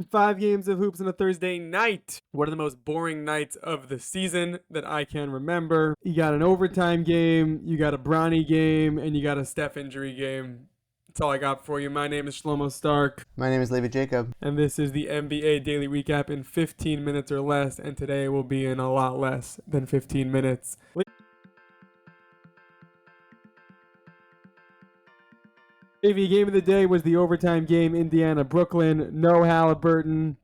5 games of hoops on a Thursday night. One of the most boring nights of the season that I can remember. You got an overtime game, you got a Bronny game, and you got a Steph injury game. That's all I got for you. My name is Shlomo Stark. My name is David Jacob. And this is the NBA Daily Recap in 15 minutes or less. And today will be in a lot less than 15 minutes. The game of the day was the overtime game, Indiana-Brooklyn. No Haliburton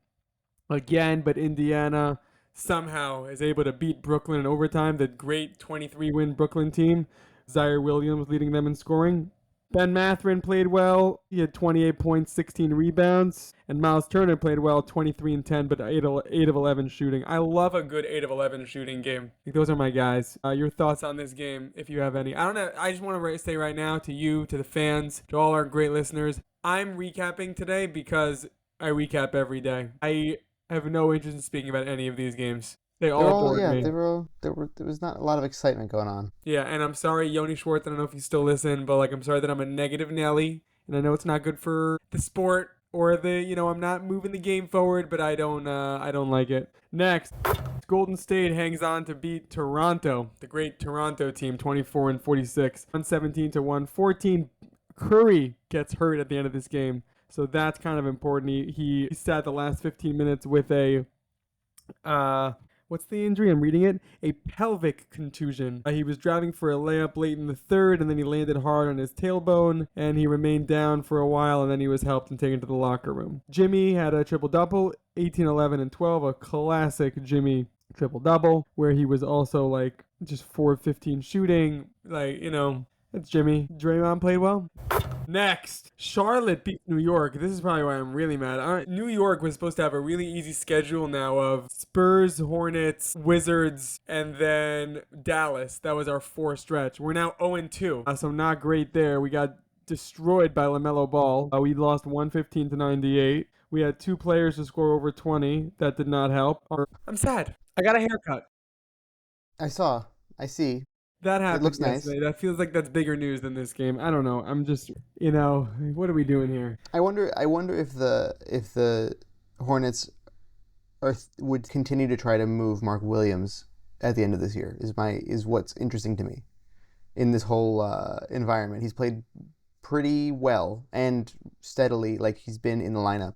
again, but Indiana somehow is able to beat Brooklyn in overtime. The great 23-win Brooklyn team. Zaire Williams leading them in scoring. Ben Mathurin played well. He had 28 points, 16 rebounds. And Miles Turner played well, 23 and 10, but 8 of 11 shooting. I love a good 8 of 11 shooting game. I think those are my guys. Your thoughts on this game, if you have any. I don't know. I just want to say right now to you, to the fans, to all our great listeners, I'm recapping today because I recap every day. I have no interest in speaking about any of these games. There was not a lot of excitement going on. Yeah, and I'm sorry, Yoni Schwartz, I don't know if you still listen, but I'm sorry that I'm a negative Nelly, and I know it's not good for the sport or I'm not moving the game forward, but I don't like it. Next, Golden State hangs on to beat Toronto, the great Toronto team, 24-46, 117-114. Curry gets hurt at the end of this game, so that's kind of important. He sat the last 15 minutes with a what's the injury? I'm reading it. A pelvic contusion. He was driving for a layup late in the third, and then he landed hard on his tailbone, and he remained down for a while, and then he was helped and taken to the locker room. Jimmy had a triple-double, 18, 11, and 12, a classic Jimmy triple-double, where he was also, just 4-15 shooting. That's Jimmy. Draymond played well. Next, Charlotte beat New York. This is probably why I'm really mad. New York was supposed to have a really easy schedule now of Spurs, Hornets, Wizards, and then Dallas. That was our 4 stretch. We're now 0-2, so not great there. We got destroyed by LaMelo Ball. We lost 115-98. We had 2 players to score over 20. That did not help. I'm sad. I got a haircut. I see. That happened. It looks yesterday. nice. That feels like that's bigger news than this game. I don't know. I'm just, what are we doing here? I wonder if the Hornets would continue to try to move Mark Williams at the end of this year. Is what's interesting to me in this whole environment. He's played pretty well and steadily, like he's been in the lineup.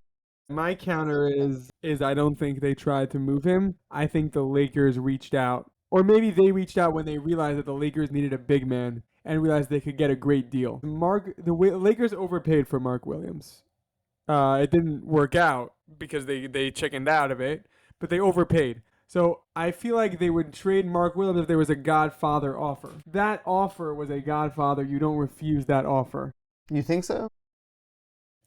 My counter is I don't think they tried to move him. I think the Lakers reached out. Or maybe they reached out when they realized that the Lakers needed a big man and realized they could get a great deal. The Lakers overpaid for Mark Williams. It didn't work out because they chickened out of it, but they overpaid. So I feel like they would trade Mark Williams if there was a Godfather offer. That offer was a Godfather. You don't refuse that offer. You think so?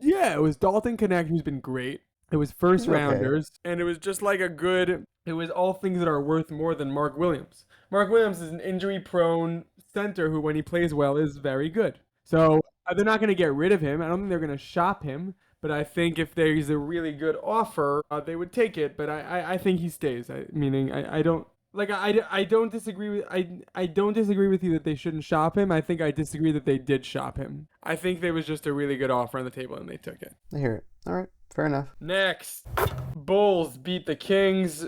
Yeah, it was Dalton Connect, who's been great. It was first rounders, and it was just it was all things that are worth more than Mark Williams. Mark Williams is an injury-prone center who, when he plays well, is very good. So they're not going to get rid of him. I don't think they're going to shop him, but I think if there's a really good offer, they would take it. But I think he stays. I don't disagree with I don't disagree with you that they shouldn't shop him. I think I disagree that they did shop him. I think there was just a really good offer on the table and they took it. I hear it. All right, fair enough. Next, Bulls beat the Kings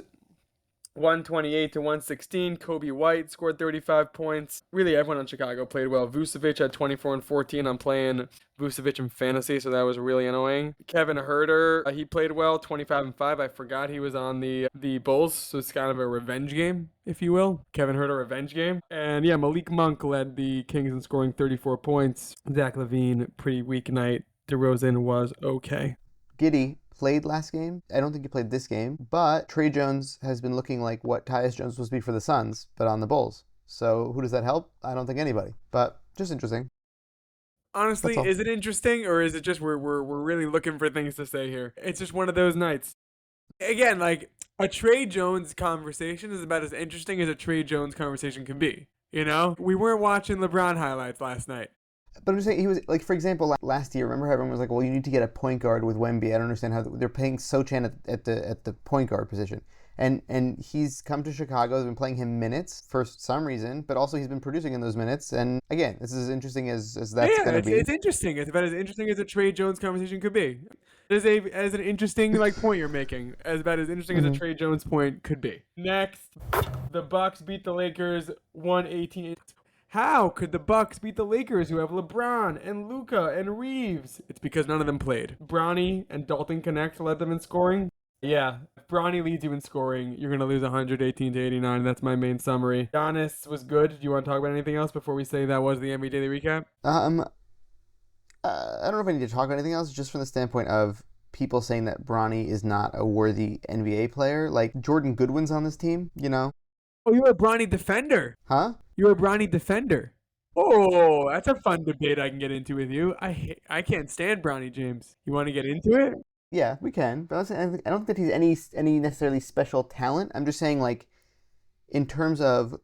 128-116. Kobe White scored 35 points. Really, everyone on Chicago played well. Vucevic had 24 and 14. I'm playing Vucevic in fantasy, so that was really annoying. Kevin Huerter, he played well, 25 and 5. I forgot he was on the Bulls, so it's kind of a revenge game, if you will. Kevin Huerter revenge game. And yeah, Malik Monk led the Kings in scoring 34 points. Zach LaVine, pretty weak night. DeRozan was okay. Giddey played last game. I don't think he played this game, but Trey Jones has been looking like what Tyus Jones was supposed to be for the Suns, but on the Bulls. So who does that help? I don't think anybody, but just interesting. Honestly, is it interesting, or is it just we're really looking for things to say here? It's just one of those nights. Again, a Trey Jones conversation is about as interesting as a Trey Jones conversation can be. We weren't watching LeBron highlights last night. But I'm just saying, he was, for example, last year, remember how everyone was like, well, you need to get a point guard with Wemby. I don't understand how they're paying Sochan at the point guard position. And he's come to Chicago, has been playing him minutes for some reason, but also he's been producing in those minutes. And again, this is as interesting as that's going to be. It's interesting. It's about as interesting as a Trey Jones conversation could be. It is as an interesting point you're making, as about as interesting as a Trey Jones point could be. Next, the Bucks beat the Lakers 118. How could the Bucks beat the Lakers, who have LeBron and Luka and Reeves? It's because none of them played. Bronny and Dalton Connect led them in scoring. Yeah, if Bronny leads you in scoring, you're going to lose 118-89. That's my main summary. Giannis was good. Do you want to talk about anything else before we say that was the NBA Daily Recap? I don't know if I need to talk about anything else, just from the standpoint of people saying that Bronny is not a worthy NBA player. Like, Jordan Goodwin's on this team, you know? Oh, you're a Bronny defender. Huh? You're a Bronny defender. Oh, that's a fun debate I can get into with you. I can't stand Bronny James. You want to get into it? Yeah, we can. But I don't think that he's any necessarily special talent. I'm just saying, like, in terms of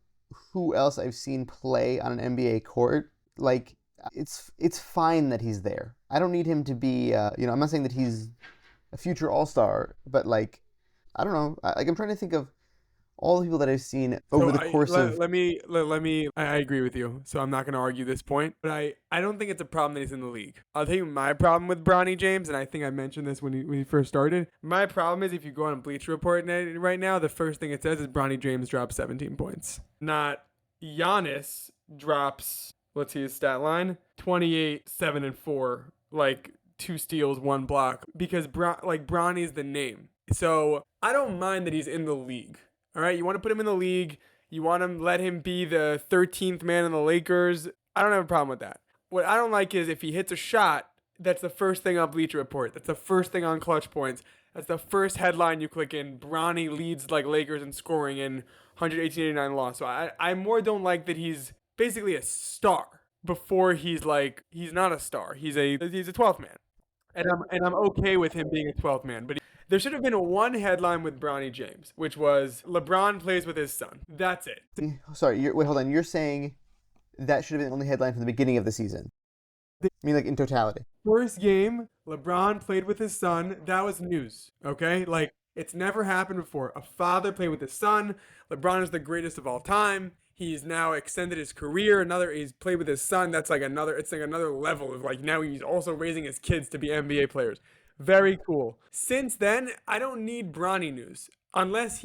who else I've seen play on an NBA court, like, it's fine that he's there. I don't need him to be, I'm not saying that he's a future all-star, but, like, I don't know. I'm trying to think of all the people that I've seen over the course of... Let me. I agree with you, so I'm not going to argue this point. But I don't think it's a problem that he's in the league. I'll tell you my problem with Bronny James, and I think I mentioned this when he first started. My problem is if you go on Bleacher Report right now, the first thing it says is Bronny James drops 17 points. Not Giannis drops, let's see his stat line, 28, 7, and 4. Like 2 steals, 1 block. Because Bronny's the name. So I don't mind that he's in the league. All right, you want to put him in the league. You want to let him be the 13th man in the Lakers. I don't have a problem with that. What I don't like is if he hits a shot, that's the first thing on Bleacher Report. That's the first thing on Clutch Points. That's the first headline you click in. Bronny leads like Lakers in scoring in 118-89 loss. So I more don't like that he's basically a star before he's not a star. He's a 12th man. And I'm okay with him being a 12th man, but there should have been one headline with Bronny James, which was LeBron plays with his son. That's it. Sorry, wait, hold on. You're saying that should have been the only headline from the beginning of the season? I mean, like, in totality. First game, LeBron played with his son. That was news, okay? Like, it's never happened before. A father played with his son. LeBron is the greatest of all time. He's now extended his career. He's played with his son. That's like another level of, like, now he's also raising his kids to be NBA players. Very cool. Since then, I don't need Bronny news. Unless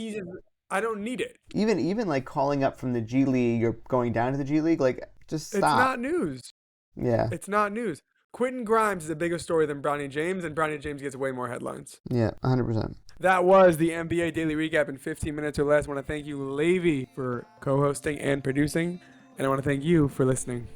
I don't need it. Even like calling up from the G League or going down to the G League, like, just stop. It's not news. Yeah. It's not news. Quentin Grimes is a bigger story than Bronny James, and Bronny James gets way more headlines. Yeah, 100%. That was the NBA Daily Recap in 15 minutes or less. I want to thank you, Levy, for co-hosting and producing, and I want to thank you for listening.